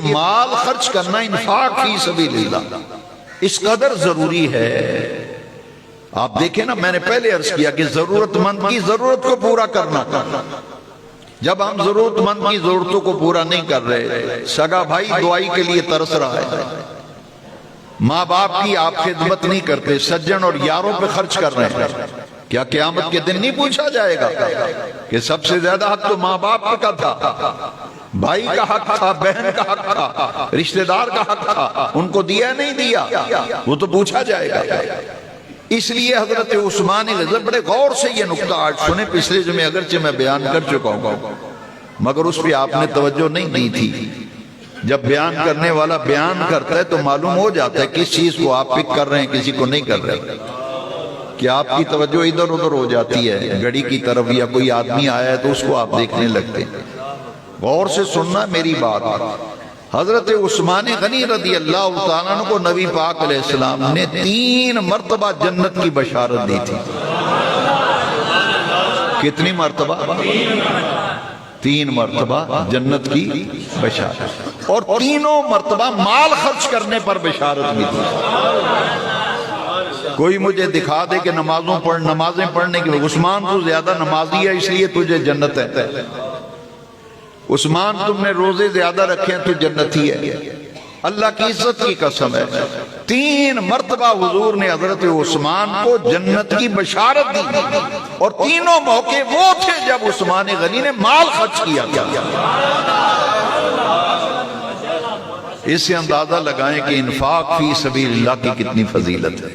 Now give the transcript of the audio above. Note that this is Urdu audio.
مال خرچ کرنا انفاق فی سبیل اللہ اس قدر ضروری ہے. آپ دیکھیں نا، میں نے پہلے عرض کیا کہ ضرورت مند کی ضرورت کو پورا کرنا. جب ہم ضرورت مند کی ضرورتوں کو پورا نہیں کر رہے، سگا بھائی دعائی کے لیے ترس رہا ہے، ماں باپ کی آپ خدمت نہیں کرتے، سجن اور یاروں پہ خرچ کر رہے ہیں، کیا قیامت کے دن نہیں پوچھا جائے گا کہ سب سے زیادہ حق تو ماں باپ کا تھا، بھائی کا حق تھا، بہن کا حق تھا، رشتہ دار کا حق تھا، ان کو دیا نہیں دیا؟ وہ تو پوچھا جائے گا. اس لیے حضرت عثمان غضب بڑے غور سے یہ نکتہ آج سنیں. پچھلے جمعے اگرچہ میں بیان کر چکا ہوں مگر اس پہ آپ نے توجہ نہیں دی تھی. جب بیان کرنے والا بیان کرتا ہے تو معلوم ہو جاتا ہے کس چیز کو آپ پک کر رہے ہیں، کسی کو نہیں کر رہے. کہ آپ کی توجہ ادھر ادھر ہو جاتی ہے گھڑی کی طرف، یا کوئی آدمی آیا ہے تو اس کو آپ دیکھنے لگتے ہیں. غور سے سننا میری بات. حضرت عثمان غنی رضی اللہ تعالیٰ عنہ کو نبی پاک علیہ السلام نے 3 مرتبہ جنت کی بشارت دی تھی. کتنی مرتبہ؟ 3 مرتبہ جنت کی بشارت، اور تینوں مرتبہ مال خرچ کرنے پر بشارت بھی تھی. کوئی مجھے دکھا دے کہ نمازیں پڑھنے کی عثمان تو زیادہ نمازی ہے اس لیے تجھے جنت ہے، عثمان تم نے روزے زیادہ رکھے ہیں تو جنتی ہے. اللہ کی عزت کی قسم ہے 3 مرتبہ حضور نے حضرت عثمان کو جنت کی بشارت دی، اور تینوں موقع وہ تھے جب عثمان غنی نے مال خرچ کیا. اس سے اندازہ لگائیں کہ انفاق فی سبیل اللہ کی کتنی فضیلت ہے.